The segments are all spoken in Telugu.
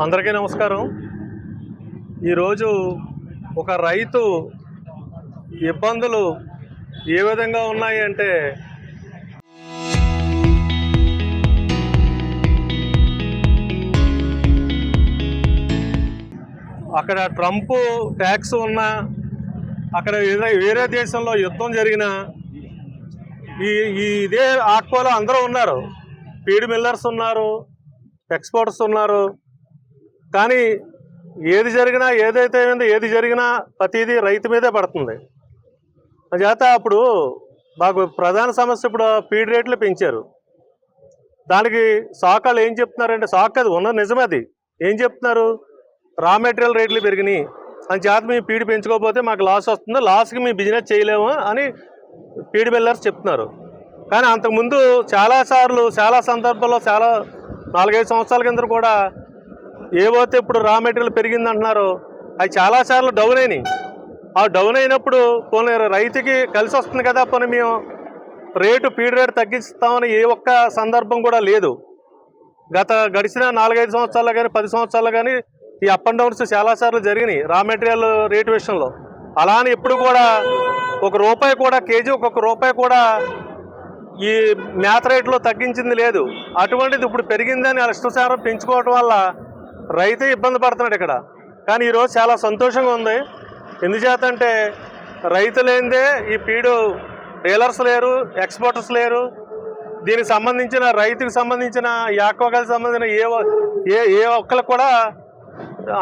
అందరికీ నమస్కారం. ఈరోజు ఒక రైతు ఇబ్బందులు ఏ విధంగా ఉన్నాయి అంటే, అక్కడ ట్రంప్ ట్యాక్స్ ఉన్నా, అక్కడ వేరే దేశంలో యుద్ధం జరిగిన ఇదే ఆక్వాలో అందరూ ఉన్నారు. ఫీడ్ మిల్లర్స్ ఉన్నారు, ఎక్స్పోర్టర్స్ ఉన్నారు. కానీ ఏది జరిగినా, ఏదైతే ఏది జరిగినా ప్రతిదీ రైతు మీదే పడుతుంది. చేత అప్పుడు మాకు ప్రధాన సమస్య ఇప్పుడు ఫీడ్ రేట్లు పెంచారు. దానికి సాకాలు ఏం చెప్తున్నారంటే, సాక్ అది ఉన్న నిజమే, అది ఏం చెప్తున్నారు, రా మెటీరియల్ రేట్లు పెరిగినాయి అని చేత మేము ఫీడ్ పెంచుకోకపోతే మాకు లాస్ వస్తుంది, లాస్కి మేము బిజినెస్ చేయలేము అని ఫీడ్ మిల్లర్స్ చెప్తున్నారు. కానీ అంతకుముందు చాలాసార్లు, చాలా సందర్భాల్లో, 4-5 సంవత్సరాల కింద కూడా ఏవైతే ఇప్పుడు రా మెటీరియల్ పెరిగింది అంటున్నారో అవి చాలాసార్లు డౌన్ అయినాయి. ఆ డౌన్ అయినప్పుడు పోనీ రైతుకి కలిసి వస్తుంది కదా, పోనీ మేము ఫీడ్ రేటు తగ్గిస్తామని ఏ ఒక్క సందర్భం కూడా లేదు. గడిచిన 4-5 సంవత్సరాలు కానీ 10 సంవత్సరాలు కానీ ఈ అప్ అండ్ డౌన్స్ చాలాసార్లు జరిగినాయి రా మెటీరియల్ రేటు విషయంలో. అలా అని ఎప్పుడు కూడా ₹1 కూడా, కేజీ ₹1 కూడా ఈ మేత రేట్లో తగ్గించింది లేదు. అటువంటిది ఇప్పుడు పెరిగిందని ఇష్టసారం పెంచుకోవటం వల్ల రైతే ఇబ్బంది పడుతున్నాడు ఇక్కడ. కానీ ఈరోజు చాలా సంతోషంగా ఉంది. ఎందుచేతంటే రైతు లేనిదే ఈ ఫీడు డీలర్స్ లేరు, ఎక్స్పోర్టర్స్ లేరు. దీనికి సంబంధించిన రైతుకి సంబంధించిన యాక్వాకల్కి సంబంధించిన ఏ ఒక్కరికి కూడా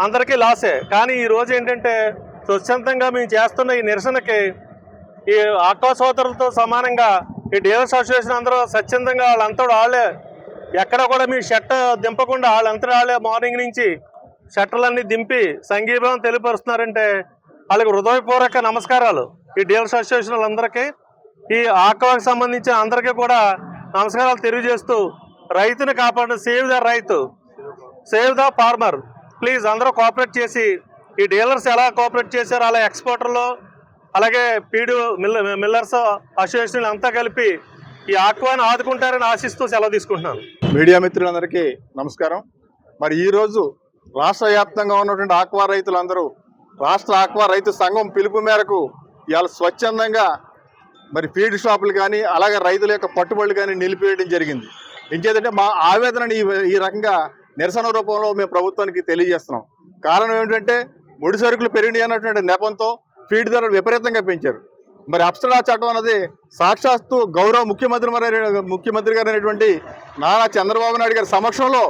అందరికీ లాసే. కానీ ఈరోజు ఏంటంటే స్వచ్ఛందంగా మేము చేస్తున్న ఈ నిరసనకి ఈ ఆక్వా సోదరులతో సమానంగా ఈ డీలర్స్ అసోసియేషన్ అందరూ స్వచ్ఛందంగా వాళ్ళే ఎక్కడ కూడా మీ షట్ట దింపకుండా వాళ్ళే మార్నింగ్ నుంచి షట్టర్లన్నీ దింపి సంఘీభావం తెలియపరుస్తున్నారంటే వాళ్ళకి హృదయపూర్వక నమస్కారాలు. ఈ డీలర్స్ అసోసియేషన్ వాళ్ళందరికీ, ఈ ఆక్వాకి సంబంధించిన అందరికీ కూడా నమస్కారాలు తెలియజేస్తూ రైతుని కాపాడు, సేవ్ ద రైతు, సేవ్ ద ఫార్మర్. ప్లీజ్ అందరూ కోఆపరేట్ చేసి, ఈ డీలర్స్ ఎలా కోఆపరేట్ చేశారో అలా ఎక్స్పోర్టర్లు, అలాగే ఫీడ్ మిల్లర్స్ అసోసియేషన్ అంతా కలిపి ఈ ఆక్వాను ఆదుకుంటారని ఆశిస్తూ సెలవు తీసుకుంటున్నాను. మీడియా మిత్రులందరికీ నమస్కారం. మరి ఈరోజు రాష్ట్ర వ్యాప్తంగా ఉన్నటువంటి ఆక్వా రైతులందరూ రాష్ట్ర ఆక్వా రైతు సంఘం పిలుపు మేరకు ఇవాళ స్వచ్ఛందంగా మరి ఫీడ్ షాపులు కానీ, అలాగే రైతుల యొక్క పట్టుబడులు కానీ నిలిపివేయడం జరిగింది. ఇంకేదంటే మా ఆవేదనని ఈ రకంగా నిరసన రూపంలో మేము ప్రభుత్వానికి తెలియజేస్తున్నాం. కారణం ఏమిటంటే ముడి సరుకులు పెరిగినాయి అన్నటువంటి నెపంతో ఫీడ్ ధరలు విపరీతంగా పెంచారు. మరి అప్సరా చట్టం అనేది సాక్షాత్తు గౌరవ ముఖ్యమంత్రి గారు అయినటువంటి నారా చంద్రబాబు నాయుడు గారి సమక్షంలో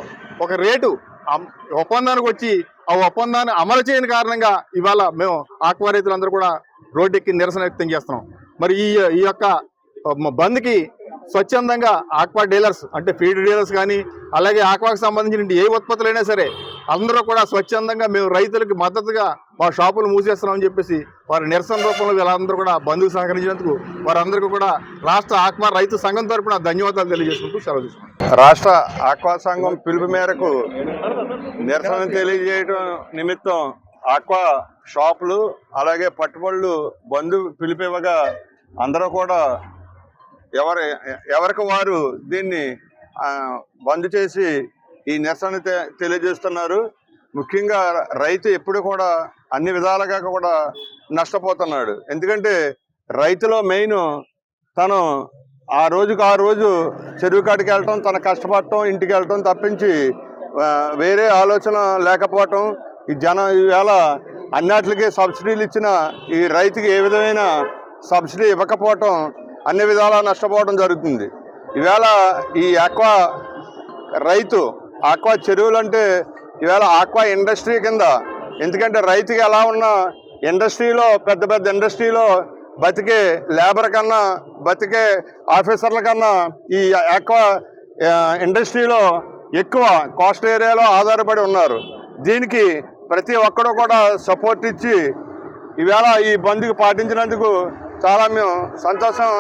ఒక రేటు ఒప్పందానికి వచ్చి ఆ ఒప్పందాన్ని అమలు చేయని కారణంగా ఇవాళ మేము ఆక్వా రైతులందరూ కూడా రోడ్డెక్కి నిరసన వ్యక్తం చేస్తున్నాం. మరి ఈ యొక్క బంద్కి స్వచ్ఛందంగా ఆక్వా డీలర్స్ అంటే ఫీడ్ డీలర్స్ కానీ, అలాగే ఆక్వాకి సంబంధించిన ఏ ఉత్పత్తులైనా సరే అందరూ కూడా స్వచ్ఛందంగా మేము రైతులకు మద్దతుగా మా షాపులు మూసేస్తున్నామని చెప్పేసి వారి నిరసన రూపంలో వీళ్ళందరూ కూడా బంధుకు సహకరించినందుకు వారందరికీ కూడా రాష్ట్ర ఆక్వా రైతు సంఘం తరపున ధన్యవాదాలు తెలియజేసుకుంటూ సెలవు తీసుకుంటాం. రాష్ట్ర ఆక్వా సంఘం పిలుపు మేరకు నిరసన తెలియజేయడం నిమిత్తం ఆక్వా షాపులు అలాగే పట్టుబడులు బంధు పిలిపివ్వగా అందరూ కూడా ఎవరికి వారు దీన్ని బంద్ చేసి ఈ నిరసన తెలియజేస్తున్నారు. ముఖ్యంగా రైతు ఎప్పుడు కూడా అన్ని విధాలుగా కూడా నష్టపోతున్నాడు. ఎందుకంటే రైతులో మెయిన్ తను ఆ రోజు చెరువు కాడికి వెళ్ళటం, తన కష్టపడటం, ఇంటికి వెళ్ళటం తప్పించి వేరే ఆలోచన లేకపోవటం. ఈ ఈవేళ అన్నిటికీ సబ్సిడీలు ఇచ్చిన ఈ రైతుకి ఏ విధమైన సబ్సిడీ ఇవ్వకపోవటం అన్ని విధాలా నష్టపోవడం జరుగుతుంది. ఈవేళ ఈ ఆక్వా రైతు, ఆక్వా చెరువులు అంటే ఈవేళ ఆక్వా ఇండస్ట్రీ కింద. ఎందుకంటే రైతుకి ఎలా ఉన్నా ఇండస్ట్రీలో, పెద్ద ఇండస్ట్రీలో బతికే లేబర్ కన్నా, బతికే ఆఫీసర్ల కన్నా ఈ ఆక్వా ఇండస్ట్రీలో ఎక్కువ కోస్ట్ ఏరియాలో ఆధారపడి ఉన్నారు. దీనికి ప్రతి ఒక్కరు కూడా సపోర్ట్ ఇచ్చి ఈవేళ ఈ బంద్కి పాటించినందుకు చాలా మేము సంతోషం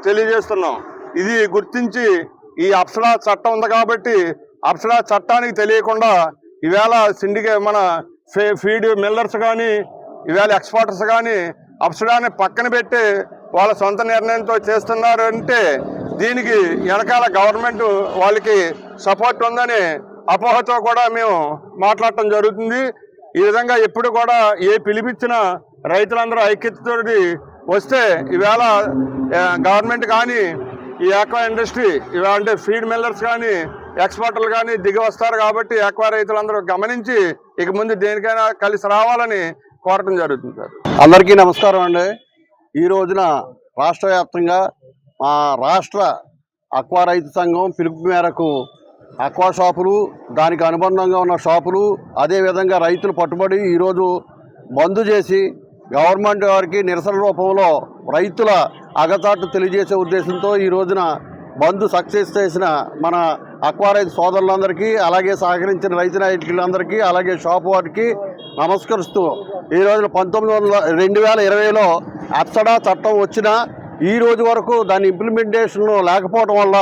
తెలియజేస్తున్నాం. ఇది గుర్తించి ఈ అప్సరా చట్టం ఉంది కాబట్టి అప్సరా చట్టానికి తెలియకుండా ఈవేళ మన ఫీడ్ మిల్లర్స్ కానీ, ఈవేళ ఎక్స్పోర్టర్స్ కానీ అప్సరాని పక్కన పెట్టి వాళ్ళ సొంత నిర్ణయంతో చేస్తున్నారు అంటే దీనికి వెనకాల గవర్నమెంట్ వాళ్ళకి సపోర్ట్ ఉందని అపోహతో కూడా మేము మాట్లాడటం జరుగుతుంది. ఈ విధంగా ఎప్పుడు కూడా ఏ పిలిపించిన రైతులందరూ ఐక్యతతో వస్తే ఈవేళ గవర్నమెంట్ కానీ ఈ ఆక్వా ఇండస్ట్రీ ఇవాళ అంటే ఫీడ్ మిల్లర్స్ కానీ ఎక్స్పోర్టర్లు కానీ దిగి వస్తారు. కాబట్టి ఆక్వా రైతులందరూ గమనించి ఇక ముందు దేనికైనా కలిసి రావాలని కోరటం జరుగుతుంది సార్. అందరికీ నమస్కారం అండి. ఈ రోజున రాష్ట్ర వ్యాప్తంగా మా రాష్ట్ర ఆక్వా రైతు సంఘం పిలుపు మేరకు ఆక్వా షాపులు, దానికి అనుబంధంగా ఉన్న షాపులు, అదేవిధంగా రైతులు పట్టుబడి ఈరోజు బంద్ చేసి గవర్నమెంట్ వారికి నిరసన రూపంలో రైతుల అగచాట్లు తెలియజేసే ఉద్దేశంతో ఈ రోజున బంద్ సక్సెస్ చేసిన మన ఆక్వా రైతు సోదరులందరికీ, అలాగే సహకరించిన రైతు నాయకులందరికీ, అలాగే షాపు వారికి నమస్కరిస్తూ ఈ రోజున 2020లో అప్సడా చట్టం వచ్చినా ఈ రోజు వరకు దాని ఇంప్లిమెంటేషన్ లేకపోవడం వల్ల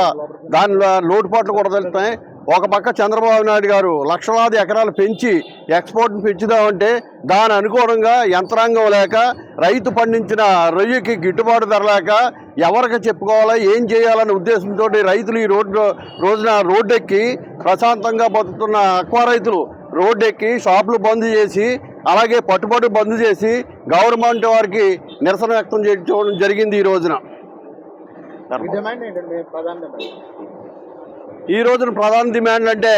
దానిలో లోటుపాట్లు కూడా తెలుస్తాయి. ఒక పక్క చంద్రబాబు నాయుడు గారు లక్షలాది ఎకరాలు పెంచి ఎక్స్పోర్ట్ని పెంచుదామంటే దాని అనుగుణంగా యంత్రాంగం లేక, రైతు పండించిన రొయ్యకి గిట్టుబాటు ధర లేక ఎవరికి చెప్పుకోవాలా, ఏం చేయాలనే ఉద్దేశంతో రైతులు ఈ రోజున రోడ్డెక్కి ప్రశాంతంగా బతుకుతున్న ఆక్వా రైతులు రోడ్డెక్కి షాపులు బంద్ చేసి, అలాగే పట్టుబడి బంద్ చేసి గవర్నమెంట్ వారికి నిరసన వ్యక్తం చేయడం జరిగింది. ఈ రోజున ప్రధాన డిమాండ్ అంటే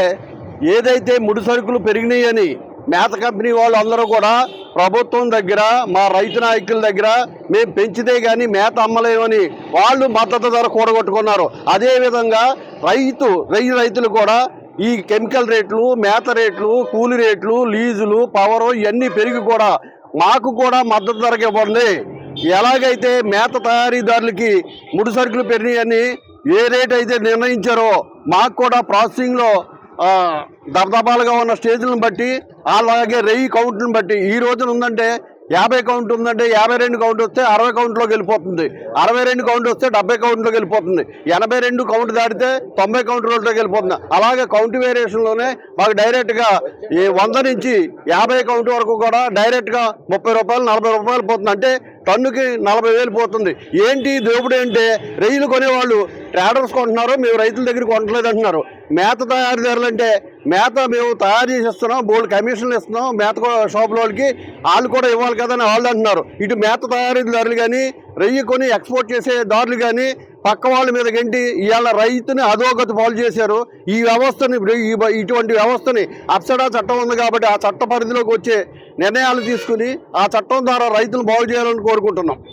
ఏదైతే ముడి సరుకులు పెరిగినాయని మేత కంపెనీ వాళ్ళు అందరూ కూడా ప్రభుత్వం దగ్గర, మా రైతు నాయకుల దగ్గర మేము పెంచితే కానీ మేత అమ్మలేమని వాళ్ళు మద్దతు ధర కూడగొట్టుకున్నారు. అదేవిధంగా రైతులు కూడా ఈ కెమికల్ రేట్లు, మేత రేట్లు, కూలి రేట్లు, లీజులు, పవరు ఇవన్నీ పెరిగి కూడా మాకు కూడా మద్దతు ధరకి ఇవ్వండి. ఎలాగైతే మేత తయారీదారులకి ముడి సరుకులు పెరిగినాయని ఏ రేట్ అయితే నిర్ణయించారో మాకు కూడా ప్రాసెసింగ్లో దబదబాలుగా ఉన్న స్టేజ్లను బట్టి, అలాగే రెయ్యి కౌంట్ని బట్టి ఈ రోజున ఉందంటే 50 కౌంట్ ఉందంటే 52 కౌంట్ వస్తే 60 కౌంట్లోకి వెళ్ళిపోతుంది, 62 కౌంట్ వస్తే 70 కౌంట్లోకి వెళ్ళిపోతుంది, 82 కౌంట్ దాటితే 90 కౌంట్లోకి వెళ్ళిపోతుంది. అలాగే కౌంట్ వేరియేషన్లోనే మాకు డైరెక్ట్గా ఈ 100 నుంచి 50 కౌంట్ వరకు కూడా డైరెక్ట్గా 30 రూపాయలు 40 రూపాయలు పోతుంది. అంటే టన్నుకి 40,000 పోతుంది. ఏంటి దోపిడీ అంటే రైతులు కొనేవాళ్ళు ట్రేడర్స్ కొంటున్నారు, మేము రైతుల దగ్గర కొనట్లేదు అంటున్నారు. మేత తయారీదారులు అంటే మేత మేము తయారు చేసి ఇస్తున్నాం, బోల్డ్ కమిషన్లు ఇస్తున్నాం మేత షాపుల వాళ్ళకి, వాళ్ళు కూడా ఇవ్వాలి కదా అని వాళ్ళు అంటున్నారు. ఇటు మేత తయారీదారులు కానీ, రొయ్యి కొని ఎక్స్పోర్ట్ చేసే దారులు కానీ పక్క వాళ్ళ మీద గంటి ఇవాళ రైతుని అధోగతి పాలు చేశారు. ఈ వ్యవస్థని, ఇటువంటి వ్యవస్థని అప్సడా చట్టం ఉంది కాబట్టి ఆ చట్ట పరిధిలోకి వచ్చే నిర్ణయాలు తీసుకుని ఆ చట్టం ద్వారా రైతులు బాగు చేయాలని కోరుకుంటున్నాం.